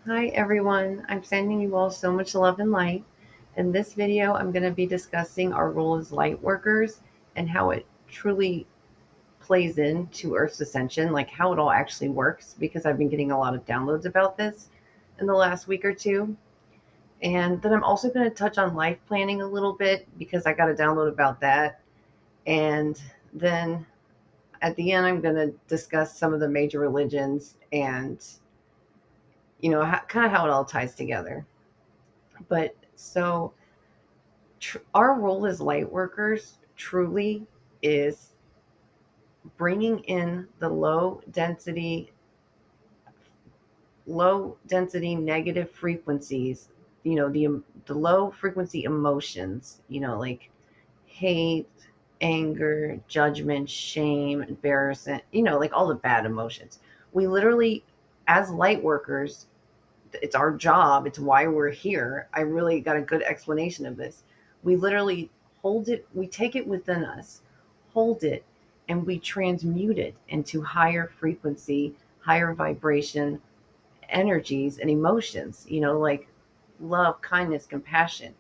Hi everyone, I'm sending you all so much love and light. In this video, I'm going to be discussing our role as light workers and how it truly plays into Earth's ascension, like how it all actually works, because I've been getting a lot of downloads about this in the last week or two. And then I'm also going to touch on life planning a little bit because I got a download about that. And then at the end, I'm going to discuss some of the major religions and, kind of how it all ties together. But so our role as light workers truly is bringing in the low density negative frequencies, the low frequency emotions, like hate, anger, judgment, shame, embarrassment, like all the bad emotions. We literally, as light workers, it's our job, it's why we're here. I really got a good explanation of this. We literally hold it, we take it within us, hold it, and we transmute it into higher frequency, higher vibration energies and emotions, like love, kindness, compassion.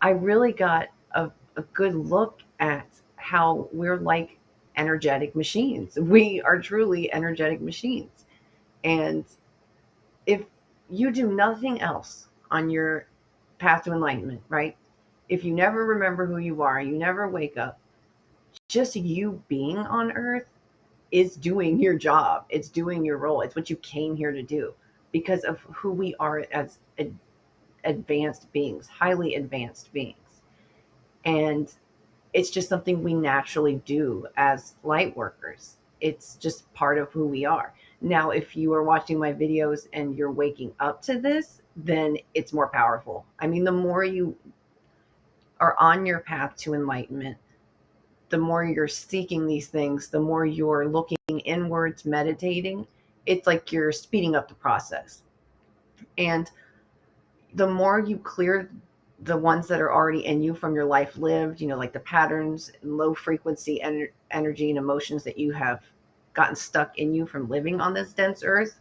I really got a good look at how we're like energetic machines. We are truly energetic machines. And if you do nothing else on your path to enlightenment, right? If you never remember who you are, you never wake up, just you being on earth is doing your job. It's doing your role. It's what you came here to do because of who we are as advanced beings, highly advanced beings. And it's just something we naturally do as light workers. It's just part of who we are. Now, if you are watching my videos and you're waking up to this, then it's more powerful. I mean, the more you are on your path to enlightenment, the more you're seeking these things, the more you're looking inwards, meditating. It's like you're speeding up the process. And the more you clear the ones that are already in you from your life lived, like the patterns and low frequency energy and emotions that you have gotten stuck in you from living on this dense earth,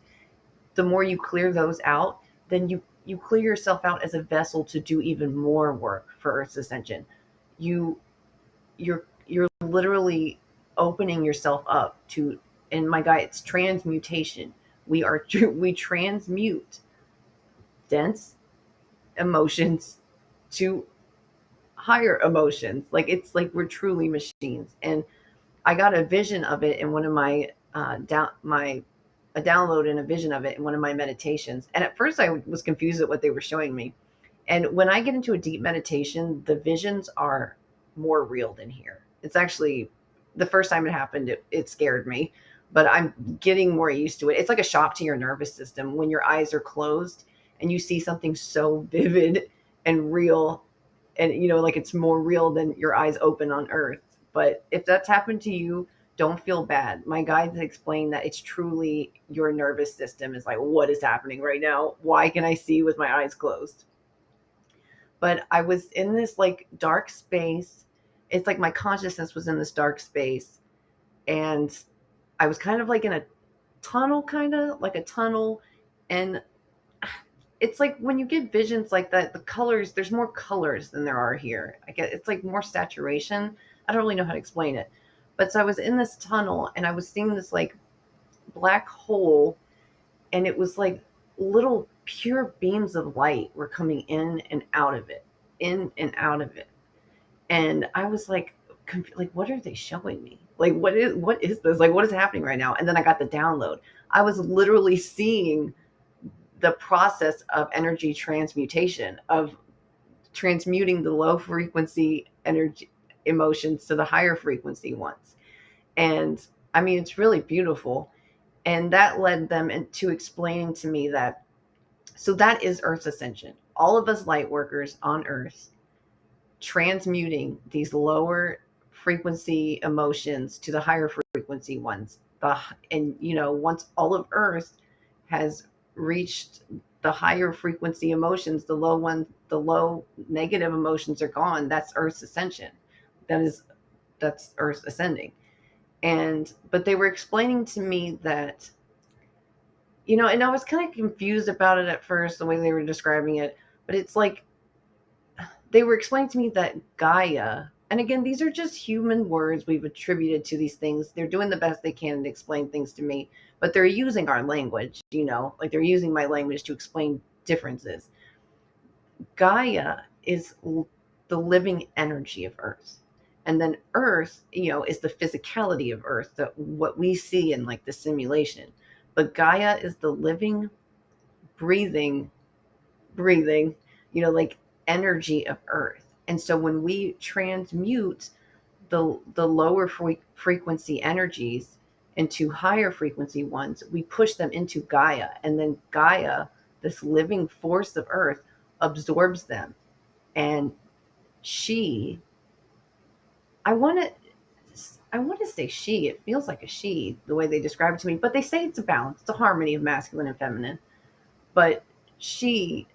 the more you clear those out, then you clear yourself out as a vessel to do even more work for Earth's ascension. You're literally opening yourself up to, in my guide, it's transmutation. We transmute dense emotions to higher emotions. Like it's like we're truly machines. And I got a vision of it in one of my a download and a vision of it in one of my meditations. And at first I was confused at what they were showing me. And when I get into a deep meditation, the visions are more real than here. It's actually the first time it happened, it scared me, but I'm getting more used to it. It's like a shock to your nervous system when your eyes are closed and you see something so vivid and real, and like it's more real than your eyes open on earth. But if that's happened to you, don't feel bad. My guides explain that it's truly your nervous system is like, what is happening right now? Why can I see with my eyes closed? But I was in this like dark space. It's like my consciousness was in this dark space, and I was kind of like in a tunnel, kind of like a tunnel. And it's like when you get visions like that, the colors, there's more colors than there are here. I get it's like more saturation. I don't really know how to explain it. But so I was in this tunnel and I was seeing this like black hole, and it was like little pure beams of light were coming in and out of it, in and out of it. And I was like, like, what are they showing me? Like, what is this? Like, what is happening right now? And then I got the download. I was literally seeing the process of energy transmutation, of transmuting the low frequency energy emotions to the higher frequency ones. And I mean, it's really beautiful. And that led them into explaining to me that, so that is Earth's ascension. All of us light workers on Earth transmuting these lower frequency emotions to the higher frequency ones. And once all of Earth has reached the higher frequency emotions, the low negative emotions are gone. That's Earth's ascension. That's Earth ascending. And but they were explaining to me that and I was kind of confused about it at first, the way they were describing it, but it's like they were explaining to me that Gaia, and again, these are just human words we've attributed to these things. They're doing the best they can to explain things to me, but they're using our language, like they're using my language to explain differences. Gaia is the living energy of Earth. And then Earth, is the physicality of Earth, what we see in like the simulation. But Gaia is the living, breathing, like energy of Earth. And so when we transmute the lower frequency energies into higher frequency ones, we push them into Gaia. And then Gaia, this living force of Earth, absorbs them. And she, I want to say she, it feels like a she, the way they describe it to me, but they say it's a balance, it's a harmony of masculine and feminine. But she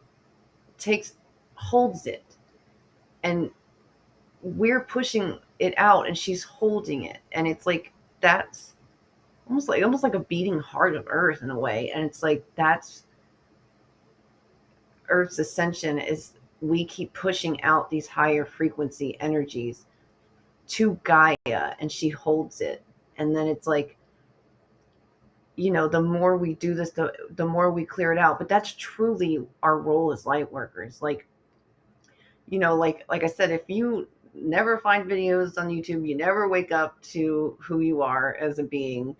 holds it, and we're pushing it out, and she's holding it. And it's like, that's almost like a beating heart of Earth in a way. And it's like, that's Earth's ascension, is we keep pushing out these higher frequency energies to Gaia, and she holds it. And then it's like, the more we do this, the more we clear it out. But that's truly our role as light workers. Like, like I said, if you never find videos on YouTube, you never wake up to who you are as a being,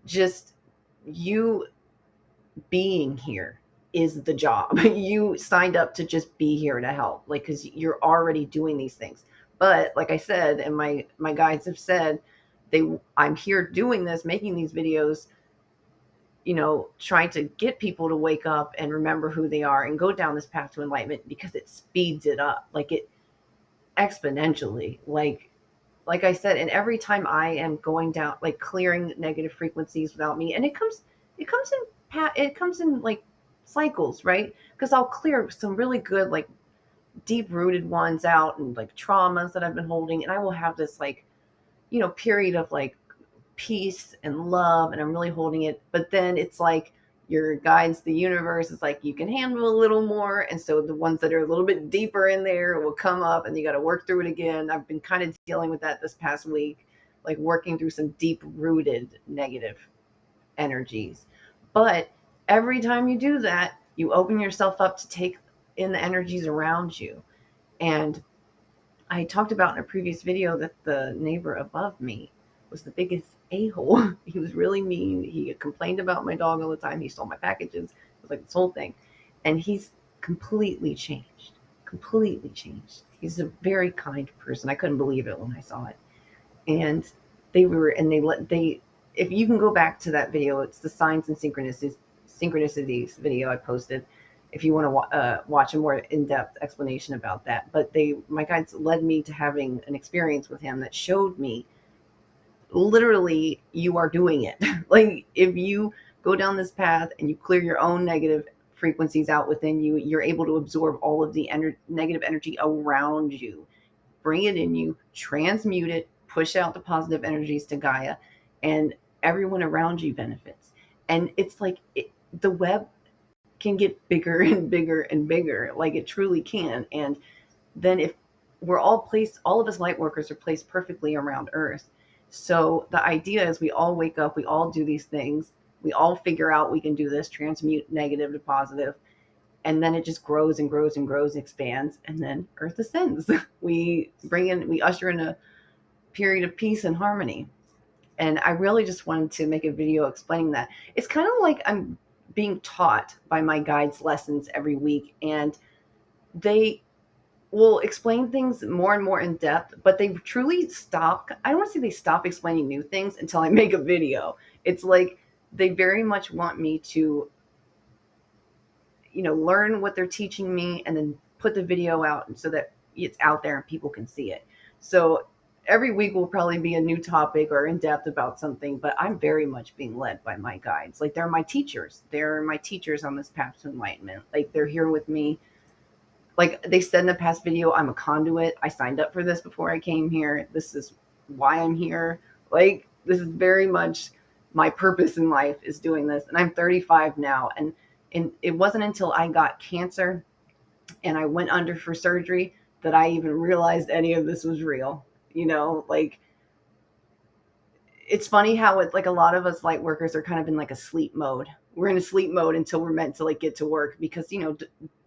just you being here is the job. You signed up to just be here to help, like, because you're already doing these things. But like I said, and my guides have said, I'm here doing this, making these videos, trying to get people to wake up and remember who they are and go down this path to enlightenment, because it speeds it up, like it exponentially, like I said. And every time I am going down, like clearing negative frequencies without me, and it comes in like cycles, right? Because I'll clear some really good, like deep rooted ones out, and like traumas that I've been holding, and I will have this like, period of like peace and love, and I'm really holding it. But then it's like your guides, the universe, is like, you can handle a little more. And so the ones that are a little bit deeper in there will come up, and you got to work through it again. I've been kind of dealing with that this past week, like working through some deep rooted negative energies. But every time you do that, you open yourself up to take in the energies around you. And I talked about in a previous video that the neighbor above me was the biggest a-hole. He was really mean. He complained about my dog all the time. He stole my packages. It was like this whole thing. And he's completely changed. Completely changed. He's a very kind person. I couldn't believe it when I saw it. And if you can go back to that video, it's the signs and synchronicities video I posted, if you want to watch a more in-depth explanation about that. But my guides led me to having an experience with him that showed me, literally, you are doing it. Like, if you go down this path and you clear your own negative frequencies out within you, you're able to absorb all of the negative energy around you, bring it in you, transmute it, push out the positive energies to Gaia, and everyone around you benefits. And it's like the web can get bigger and bigger and bigger, like it truly can. And then if we're all of us light workers are placed perfectly around Earth. So the idea is we all wake up, we all do these things, we all figure out we can do this, transmute negative to positive, and then it just grows and grows and grows and expands, and then Earth ascends. We usher in a period of peace and harmony. And I really just wanted to make a video explaining that. It's kind of like I'm being taught by my guides lessons every week, and they will explain things more and more in depth, but they truly stop. I don't want to say they stop explaining new things until I make a video. It's like they very much want me to, learn what they're teaching me, and then put the video out so that it's out there and people can see it. So every week will probably be a new topic or in depth about something, but I'm very much being led by my guides. Like, they're my teachers. They're my teachers on this path to enlightenment. Like, they're here with me. Like they said in the past video, I'm a conduit. I signed up for this before I came here. This is why I'm here. Like, this is very much my purpose in life is doing this. And I'm 35 now. And it wasn't until I got cancer and I went under for surgery that I even realized any of this was real. Like, it's funny how it's like a lot of us light workers are kind of in like a sleep mode. We're in a sleep mode until we're meant to like get to work because,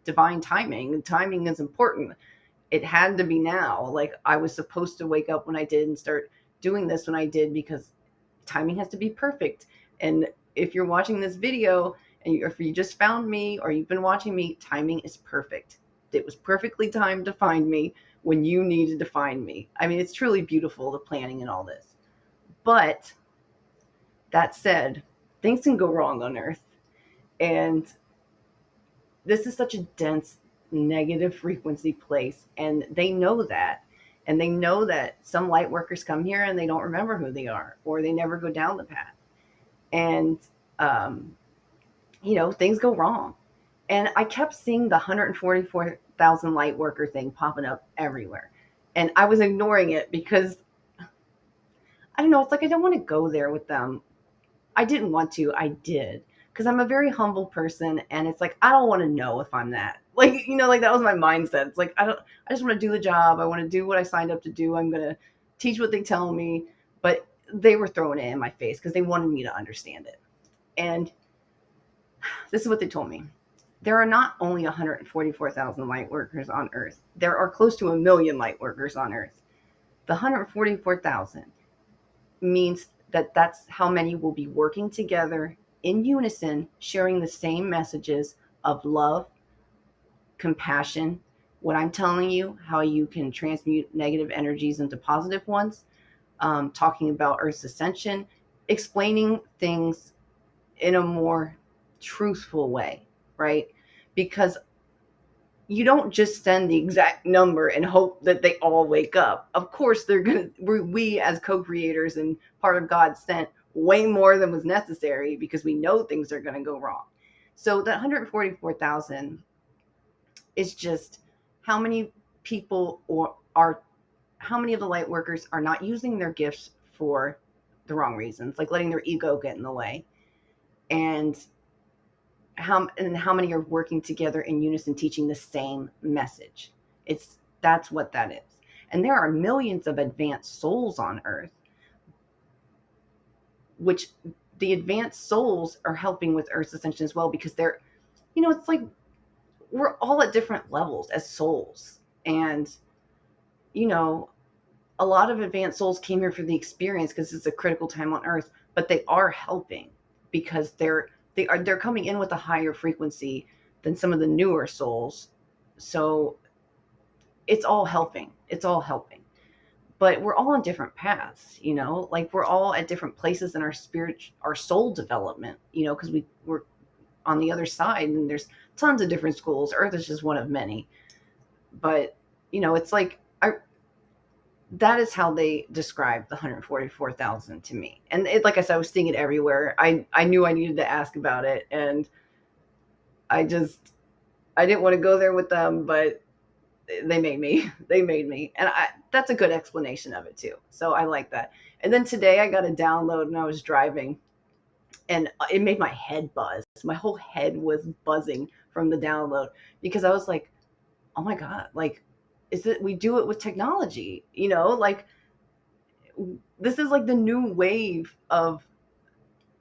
divine timing is important. It had to be now. Like, I was supposed to wake up when I did and start doing this when I did because timing has to be perfect. And if you're watching this video and if you just found me or you've been watching me, timing is perfect. It was perfectly timed to find me when you needed to find me. I mean, it's truly beautiful, the planning and all this. But that said, things can go wrong on Earth. And this is such a dense negative frequency place. And they know that. And they know that some light workers come here and they don't remember who they are, or they never go down the path. And, things go wrong. And I kept seeing the 144,000 light worker thing popping up everywhere. And I was ignoring it because I don't know. It's like I don't want to go there with them. I didn't want to. I did because I'm a very humble person, and it's like I don't want to know if I'm that. Like, like that was my mindset. It's like I don't. I just want to do the job. I want to do what I signed up to do. I'm gonna teach what they tell me. But they were throwing it in my face because they wanted me to understand it. And this is what they told me. There are not only 144,000 light workers on Earth. There are close to 1 million light workers on Earth. The 144,000 means that that's how many will be working together in unison, sharing the same messages of love, compassion, what I'm telling you, how you can transmute negative energies into positive ones, talking about Earth's ascension, explaining things in a more truthful way, right? Because you don't just send the exact number and hope that they all wake up. Of course, we as co-creators and part of God sent way more than was necessary because we know things are going to go wrong. So that 144,000 is just how many people how many of the light workers are not using their gifts for the wrong reasons, like letting their ego get in the way. And how many are working together in unison teaching the same message. That's what that is. And there are millions of advanced souls on Earth, which the advanced souls are helping with Earth's ascension as well, because they're, it's like we're all at different levels as souls. And a lot of advanced souls came here for the experience because it's a critical time on Earth, but they are helping because they're coming in with a higher frequency than some of the newer souls. So it's all helping. But we're all on different paths, like we're all at different places in our soul development, because we're on the other side, and there's tons of different schools. Earth is just one of many. But, it's like that is how they describe the 144,000 to me. And like I said, I was seeing it everywhere. I knew I needed to ask about it, and I didn't want to go there with them, but they made me. And that's a good explanation of it too. So I like that. And then today I got a download and I was driving, and it made my head buzz. My whole head was buzzing from the download because I was like, oh my God, like, we do it with technology, like this is like the new wave of,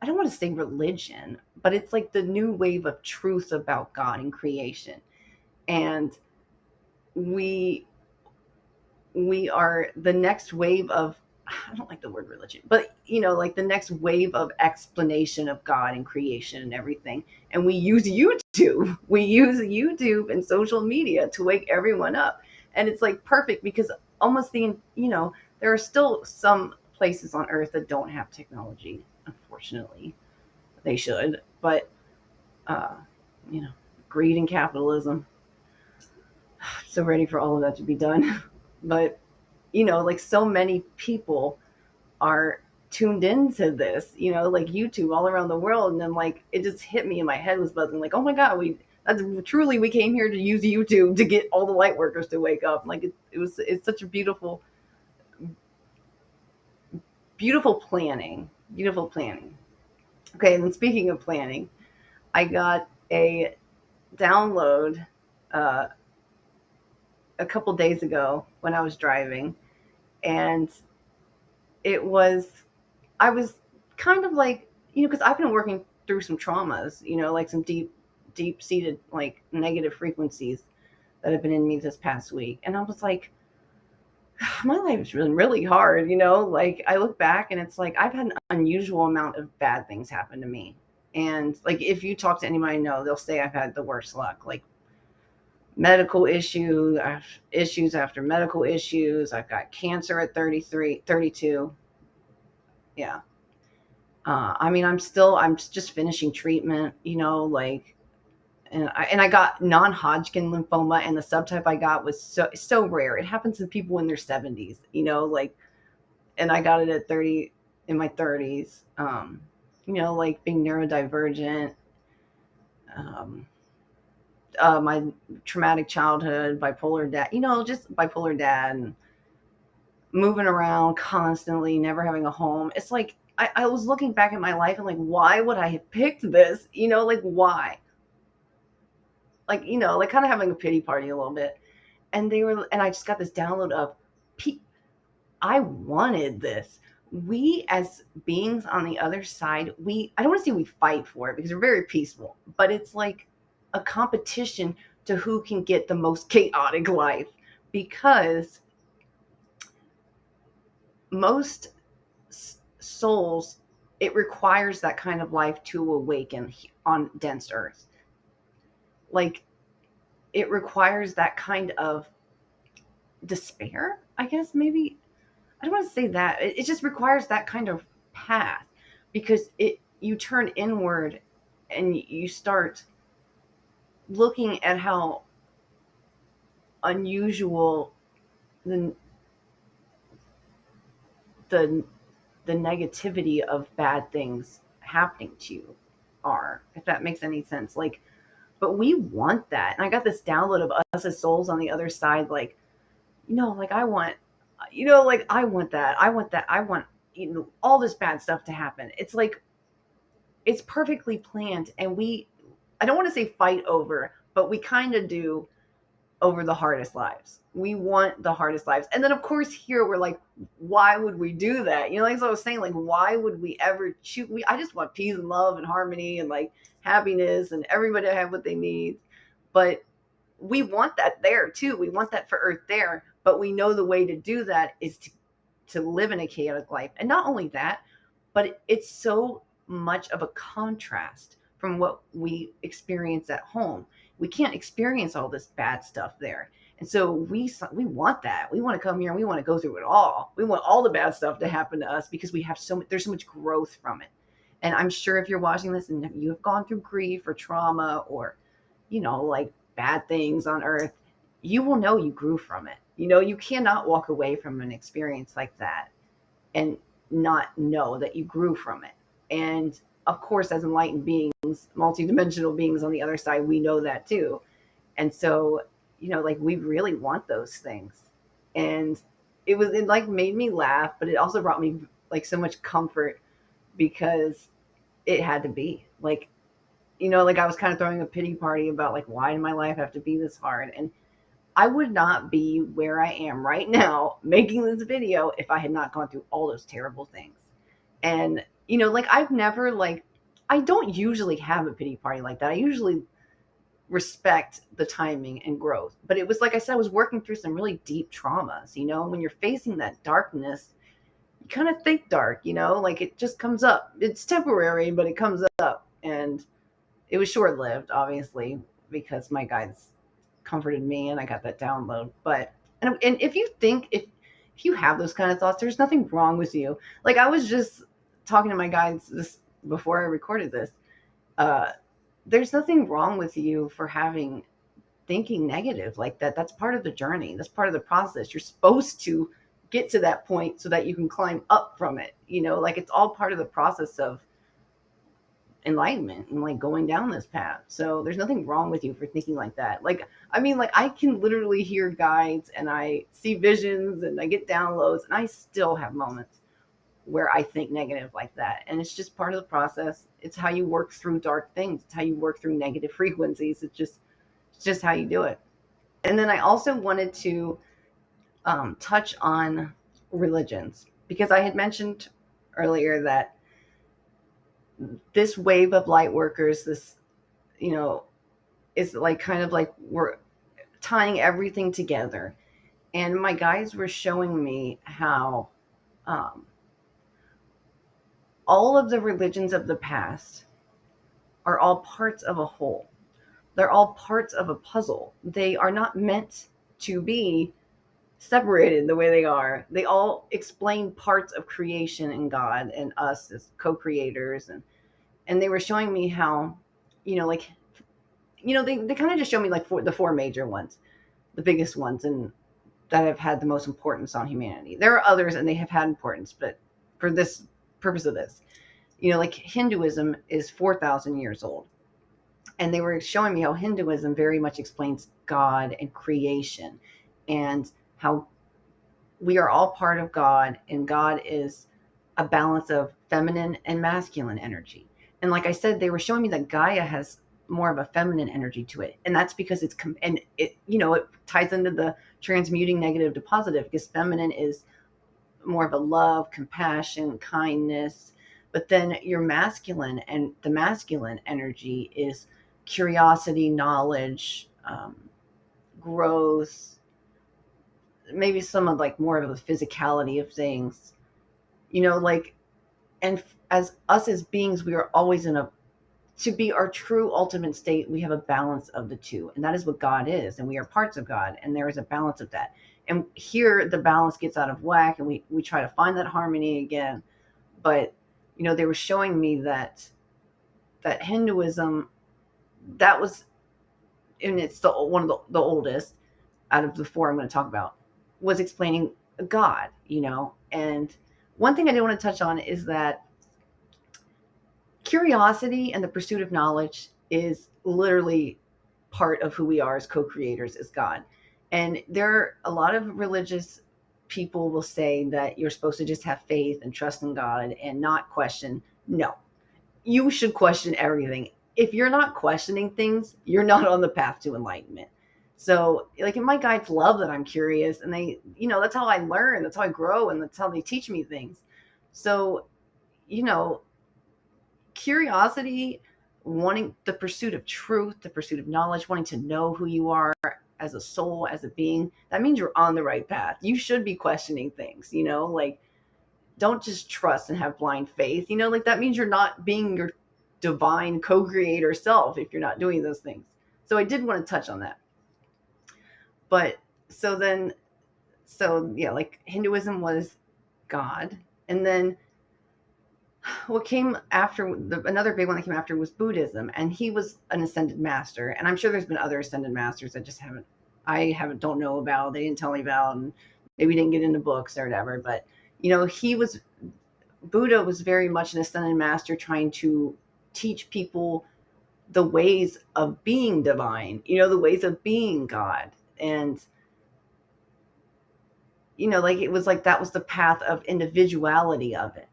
I don't want to say religion, but it's like the new wave of truth about God and creation. And we are the next wave of, I don't like the word religion, but like the next wave of explanation of God and creation and everything. And we use YouTube. We use YouTube and social media to wake everyone up. And it's like perfect because almost there are still some places on Earth that don't have technology. Unfortunately, they should, but greed and capitalism. So ready for all of that to be done. But like so many people are tuned into this, like YouTube all around the world. And then like it just hit me and my head was buzzing, like, oh my God, we came here to use YouTube to get all the light workers to wake up. Like it's such a beautiful planning. Okay, and speaking of planning, I got a download uh, a couple days ago when I was driving, and it was I was kind of like, because I've been working through some traumas, like some deep seated like negative frequencies that have been in me this past week, and I was like, my life is really hard, like I look back and it's like I've had an unusual amount of bad things happen to me. And like if you talk to anybody I know, they'll say I've had the worst luck, like medical issues after medical issues. I've got cancer at 33, 32. Yeah. I mean, I'm just finishing treatment, like, and I got non-Hodgkin lymphoma, and the subtype I got was so rare. It happens to people in their 70s, like, and I got it at 30, in my 30s. Like being neurodivergent, um, my traumatic childhood, bipolar dad, just bipolar dad, and moving around constantly, never having a home. It's like I was looking back at my life and like, why would I have picked this? Like why? Like, like kind of having a pity party a little bit. And I just got this download of, I wanted this. We as beings on the other side, I don't want to say we fight for it because we're very peaceful, but it's like a competition to who can get the most chaotic life, because most souls, it requires that kind of life to awaken on dense earth. Like it requires that kind of despair, I guess. Maybe I don't want to say that. It just requires that kind of path, because you turn inward and you start looking at how unusual the the the negativity of bad things happening to you are, if that makes any sense. Like, but we want that. And I got this download of us as souls on the other side, like, like I want, like I want that. I want that. I want, all this bad stuff to happen. It's like, it's perfectly planned. And I don't want to say fight over, but we kind of do over the hardest lives. We want the hardest lives. And then of course here we're like, why would we do that? Like as I was saying, like, why would we ever choose? I just want peace and love and harmony and like happiness and everybody to have what they need. But we want that there too. We want that for Earth there. But we know the way to do that is to live in a chaotic life. And not only that, but it's so much of a contrast from what we experience at home. We can't experience all this bad stuff there. And so we want that. We want to come here and we want to go through it all. We want all the bad stuff to happen to us because there's so much growth from it. And I'm sure if you're watching this and you have gone through grief or trauma or, like bad things on earth, you will know you grew from it. You cannot walk away from an experience like that and not know that you grew from it. And of course, as enlightened beings, multidimensional beings on the other side, we know that too. And so, like we really want those things. And it like made me laugh, but it also brought me like so much comfort, because it had to be like, like I was kind of throwing a pity party about like, why did my life have to be this hard? And I would not be where I am right now making this video if I had not gone through all those terrible things. And, like I don't usually have a pity party like that. I usually respect the timing and growth. But it was like I said, I was working through some really deep traumas. When you're facing that darkness, you kind of think dark, like it just comes up. It's temporary, but it comes up. And it was short lived, obviously, because my guides comforted me and I got that download. But and if you think if you have those kind of thoughts, there's nothing wrong with you. Like I was just talking to my guides this before I recorded this. There's nothing wrong with you for thinking negative like that. That's part of the journey. That's part of the process. You're supposed to get to that point so that you can climb up from it. Like it's all part of the process of enlightenment and like going down this path. So there's nothing wrong with you for thinking like that. Like, I mean, like I can literally hear guides and I see visions and I get downloads and I still have moments where I think negative like that. And it's just part of the process. It's how you work through dark things. It's how you work through negative frequencies. It's just how you do it. And then I also wanted to touch on religions, because I had mentioned earlier that this wave of light workers, this, is like kind of like we're tying everything together. And my guides were showing me how um, all of the religions of the past are all parts of a whole. They're all parts of a puzzle. They are not meant to be separated the way they are. They all explain parts of creation and God and us as co-creators. And they were showing me how, like, they kind of just show me like the four major ones, the biggest ones, and that have had the most importance on humanity. There are others and they have had importance, but for this purpose of this, like Hinduism is 4,000 years old. And they were showing me how Hinduism very much explains God and creation, and how we are all part of God, and God is a balance of feminine and masculine energy. And like I said, they were showing me that Gaia has more of a feminine energy to it, and that's because it ties into the transmuting negative to positive, because feminine is more of a love, compassion, kindness. But then your masculine, and the masculine energy is curiosity, knowledge, growth, maybe some of like more of the physicality of things, like, and as us as beings, we are always to be our true ultimate state, we have a balance of the two. And that is what God is. And we are parts of God. And there is a balance of that. And here the balance gets out of whack, and we try to find that harmony again. But, they were showing me that Hinduism, that was, and it's one of the oldest out of the four I'm going to talk about, was explaining God, And one thing I did want to touch on is that curiosity and the pursuit of knowledge is literally part of who we are as co-creators, as God. And there are a lot of religious people will say that you're supposed to just have faith and trust in God and not question. No, you should question everything. If you're not questioning things, you're not on the path to enlightenment. So, like, my guides love that I'm curious, and they, that's how I learn, that's how I grow, and that's how they teach me things. So, curiosity, wanting the pursuit of truth, the pursuit of knowledge, wanting to know who you are as a soul, as a being, that means you're on the right path. You should be questioning things, like, don't just trust and have blind faith, like, that means you're not being your divine co-creator self if you're not doing those things. So I did want to touch on that. But so yeah, like Hinduism was God. And then what came after, another big one that came after was Buddhism, and he was an ascended master. And I'm sure there's been other ascended masters that don't know about, they didn't tell me about, and maybe didn't get into books or whatever. But Buddha was very much an ascended master, trying to teach people the ways of being divine, the ways of being God. And like, it was like that was the path of individuality of it.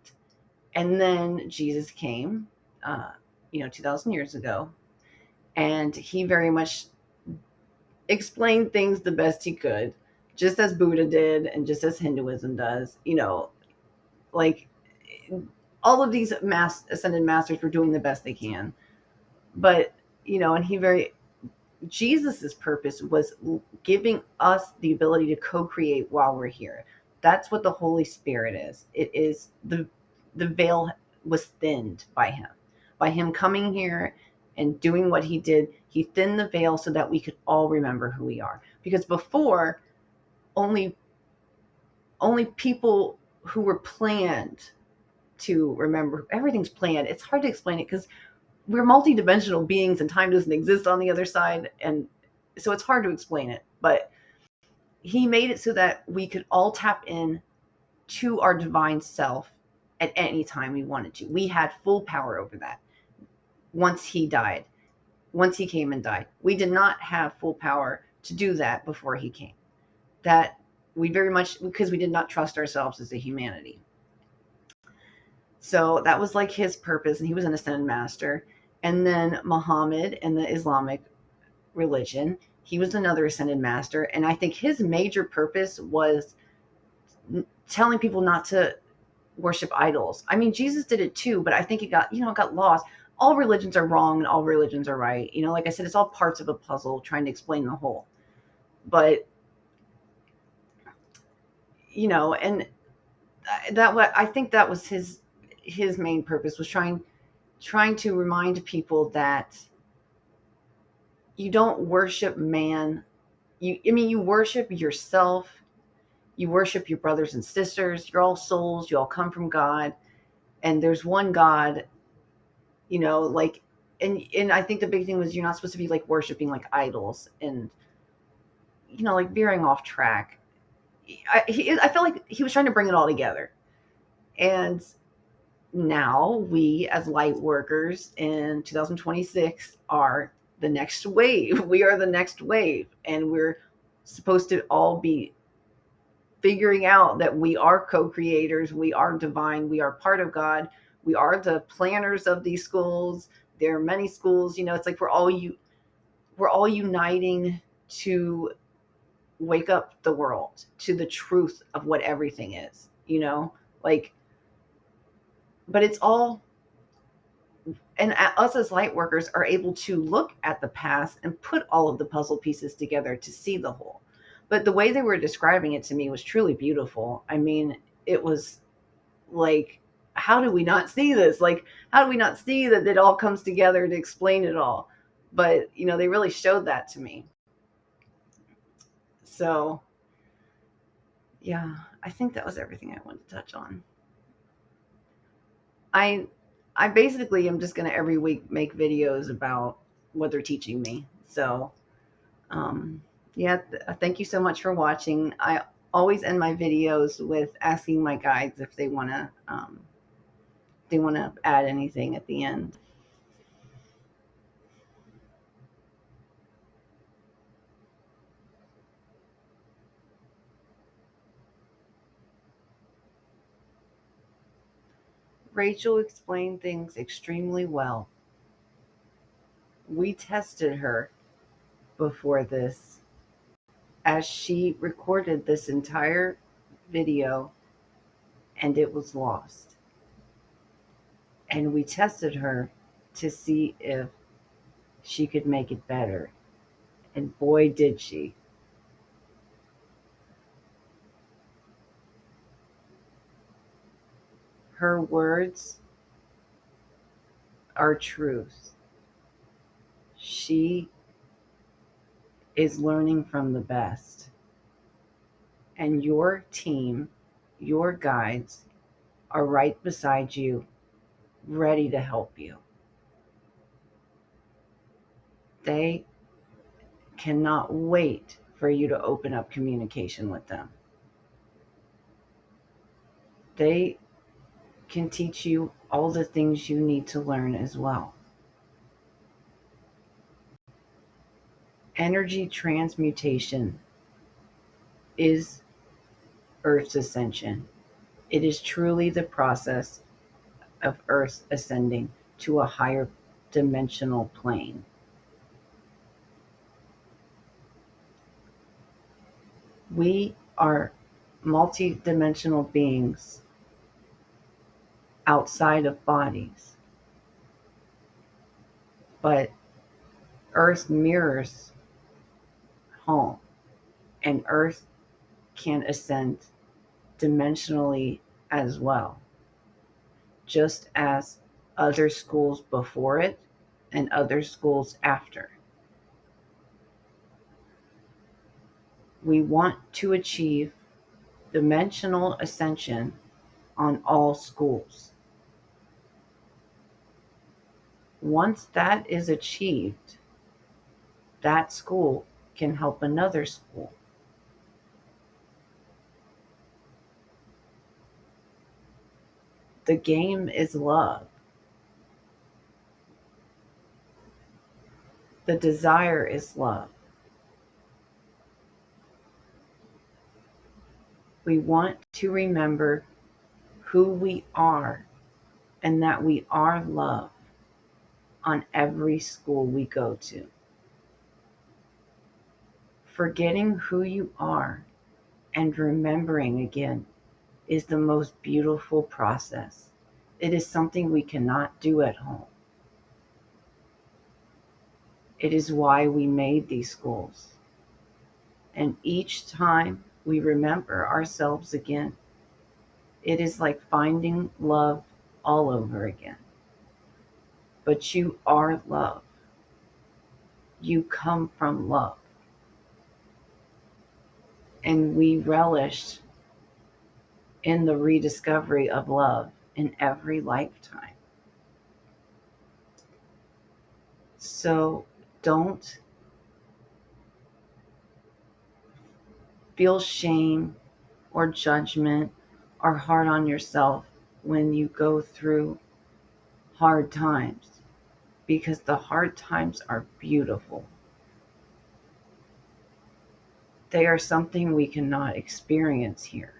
And then Jesus came, 2,000 years ago, and he very much explained things the best he could, just as Buddha did, and just as Hinduism does. Like, all of these ascended masters were doing the best they can. But, and Jesus's purpose was giving us the ability to co-create while we're here. That's what the Holy Spirit is. It is the veil was thinned by him coming here and doing what he did. He thinned the veil so that we could all remember who we are. Because before, only people who were planned to remember, everything's planned. It's hard to explain it because we're multidimensional beings and time doesn't exist on the other side. And so it's hard to explain it, but he made it so that we could all tap in to our divine self at any time we wanted to. We had full power over that. Once he came and died, we did not have full power to do that before he came. That we very much, because we did not trust ourselves as a humanity. So that was like his purpose, and he was an ascended master. And then Muhammad and the Islamic religion, he was another ascended master. And I think his major purpose was telling people not to worship idols. I mean, Jesus did it too, but I think it got lost. All religions are wrong and all religions are right. Like I said, it's all parts of a puzzle trying to explain the whole. But and I think that was his main purpose, was trying to remind people that you don't worship man. You worship yourself. You worship your brothers and sisters. You're all souls. You all come from God, and there's one God. Like, and I think the big thing was you're not supposed to be like worshiping like idols and like veering off track. I felt like he was trying to bring it all together, and now we as light workers in 2026 are the next wave. We are the next wave, and we're supposed to all be figuring out that we are co-creators, we are divine, we are part of God, we are the planners of these schools. There are many schools. It's like we're all uniting to wake up the world to the truth of what everything is. Like, but it's all, and us as light workers are able to look at the past and put all of the puzzle pieces together to see the whole. But the way they were describing it to me was truly beautiful. I mean, it was like, how do we not see this? Like, how do we not see that it all comes together to explain it all? But they really showed that to me. So yeah, I think that was everything I wanted to touch on. I basically am just going to every week make videos about what they're teaching me. So yeah, thank you so much for watching. I always end my videos with asking my guides if they want to add anything at the end. Rachel explained things extremely well. We tested her before this, as she recorded this entire video and it was lost. And we tested her to see if she could make it better. And boy, did she. Her words are truth. She is learning from the best. And your team, your guides, are right beside you, ready to help you. They cannot wait for you to open up communication with them. They can teach you all the things you need to learn as well. Energy transmutation is Earth's ascension. It is truly the process of Earth ascending to a higher dimensional plane. We are multi-dimensional beings outside of bodies, but Earth mirrors home, and Earth can ascend dimensionally as well, just as other schools before it and other schools after. We want to achieve dimensional ascension on all schools. Once that is achieved, that school can help another school. The game is love. The desire is love. We want to remember who we are and that we are love on every school we go to. Forgetting who you are and remembering again is the most beautiful process. It is something we cannot do at home. It is why we made these schools. And each time we remember ourselves again, it is like finding love all over again. But you are love. You come from love. And we relish in the rediscovery of love in every lifetime. So don't feel shame or judgment or hard on yourself when you go through hard times, because the hard times are beautiful. They are something we cannot experience here.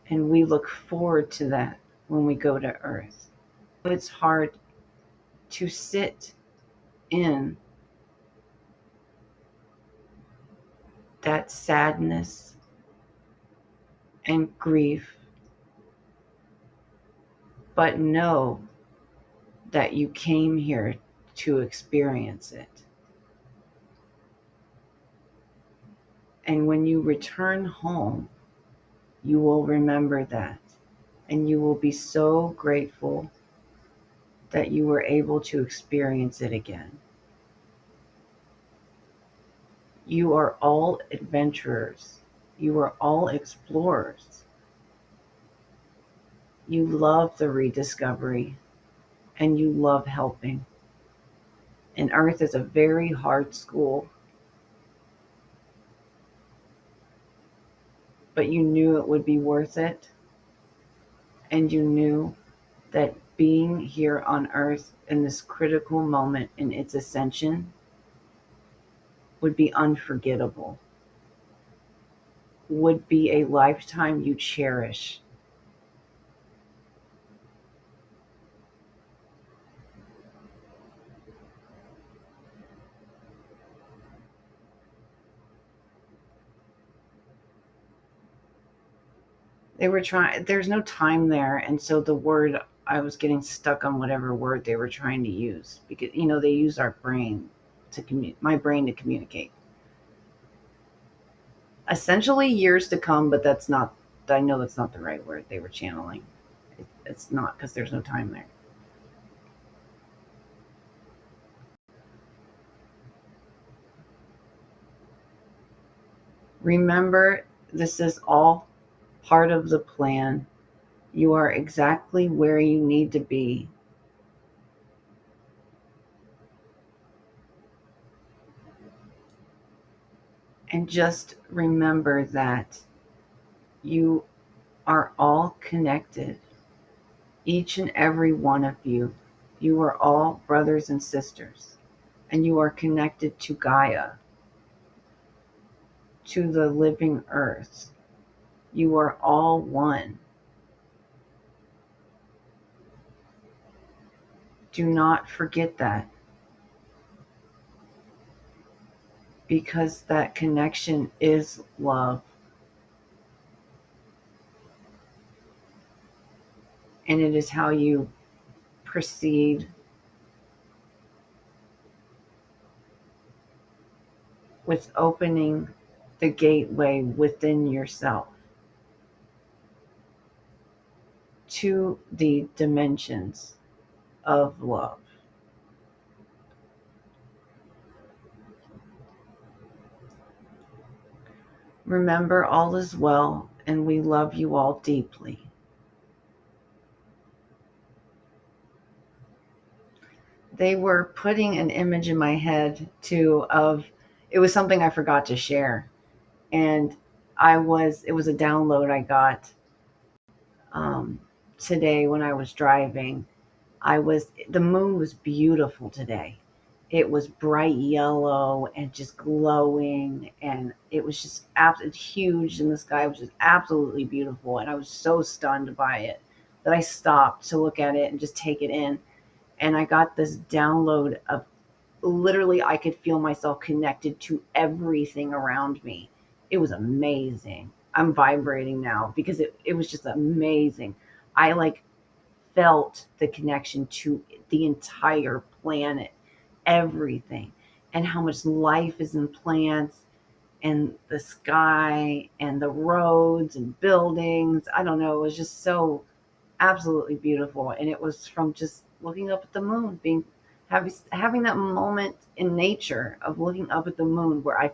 And we look forward to that when we go to Earth. It's hard to sit in that sadness and grief, but know that you came here to experience it. And when you return home, you will remember that. And you will be so grateful that you were able to experience it again. You are all adventurers. You are all explorers. You love the rediscovery and you love helping. And Earth is a very hard school, but you knew it would be worth it. And you knew that being here on Earth in this critical moment in its ascension would be unforgettable, would be a lifetime you cherish. They were trying, there's no time there. And so the word, I was getting stuck on whatever word they were trying to use because, they use our brain to my brain to communicate. Essentially years to come, but I know that's not the right word they were channeling. It's not, because there's no time there. Remember, this is all part of the plan. You are exactly where you need to be. And just remember that you are all connected. Each and every one of you. You are all brothers and sisters. And you are connected to Gaia, to the living earth. You are all one. Do not forget that. Because that connection is love. And it is how you proceed with opening the gateway within yourself to the dimensions of love. Remember, all is well, and we love you all deeply. They were putting an image in my head too of, it was something I forgot to share, and it was a download I got today when I was driving. The moon was beautiful today. It was bright yellow and just glowing, and it was just absolutely huge, and the sky was just absolutely beautiful, and I was so stunned by it. that I stopped to look at it and just take it in. And I got this download of literally I could feel myself connected to everything around me. It was amazing. I'm vibrating now because it was just amazing. I like felt the connection to the entire planet, everything, and how much life is in plants and the sky and the roads and buildings. I don't know. It was just so absolutely beautiful. And it was from just looking up at the moon, having that moment in nature of looking up at the moon where I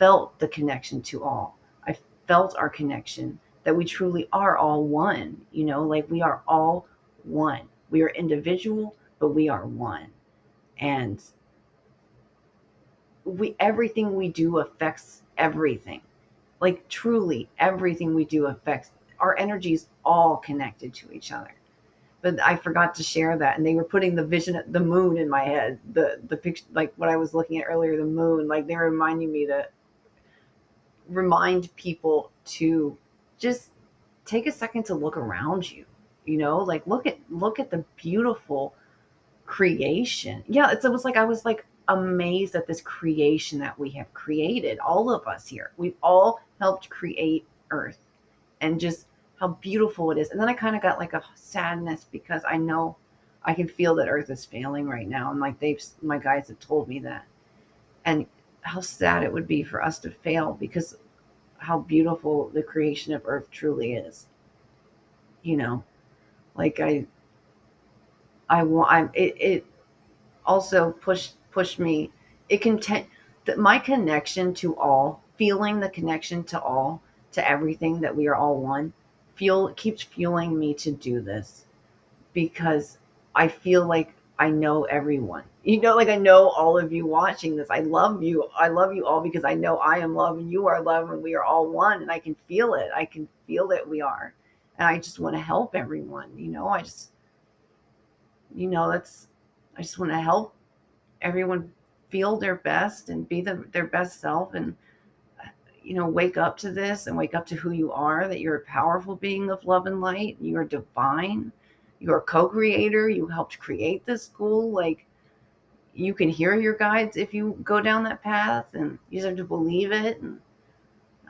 felt the connection to all. I felt our connection, that we truly are all one, like we are all one. We are individual, but we are one. And everything we do affects everything. Like truly everything we do affects our energies, all connected to each other. But I forgot to share that, and they were putting the vision of the moon in my head, the picture, like what I was looking at earlier, the moon. Like they were reminding me to remind people to just take a second to look around you, like look at the beautiful creation. Yeah, it's almost like I was like amazed at this creation that we have created, all of us here. We've all helped create Earth, and just how beautiful it is. And then I kind of got like a sadness because I know I can feel that Earth is failing right now, and like my guides have told me that, and how sad it would be for us to fail because how beautiful the creation of Earth truly is. You know, like I want it also pushed me. It content that my connection to all, feeling the connection to all, to everything, that we are all one, keeps fueling me to do this, because I feel like I know everyone. Like I know all of you watching this. I love you. I love you all because I know I am love and you are love and we are all one, and I can feel it. I can feel that we are. And I just want to help everyone. That's I just want to help everyone feel their best and be their best self, and wake up to this and wake up to who you are, that you're a powerful being of love and light. You are divine. You're a co-creator. You helped create this school. Like, you can hear your guides if you go down that path, and you just have to believe it. And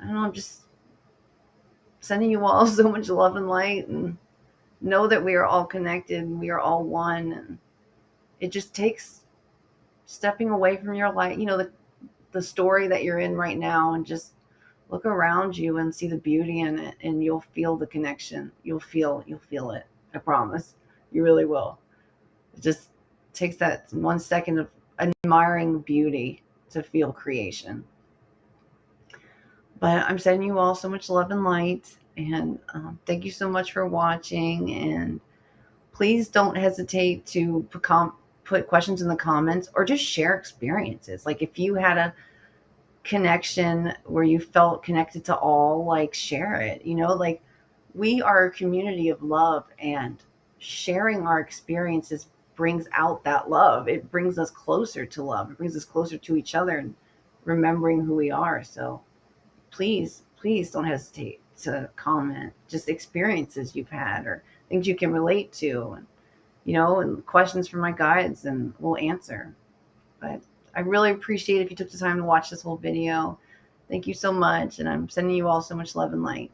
I don't know, I'm just sending you all so much love and light, and know that we are all connected and we are all one. And it just takes stepping away from your life, the story that you're in right now, and just look around you and see the beauty in it, and you'll feel the connection. You'll feel it. I promise. You really will. It just takes that 1 second of admiring beauty to feel creation. But I'm sending you all so much love and light, and thank you so much for watching. And please don't hesitate to put questions in the comments, or just share experiences. Like if you had a connection where you felt connected to all, like share it. Like we are a community of love, and sharing our experiences brings out that love. It brings us closer to love. It brings us closer to each other, and remembering who we are. So please don't hesitate to comment just experiences you've had, or things you can relate to, and questions from my guides, and we'll answer. But I really appreciate if you took the time to watch this whole video. Thank you so much, and I'm sending you all so much love and light.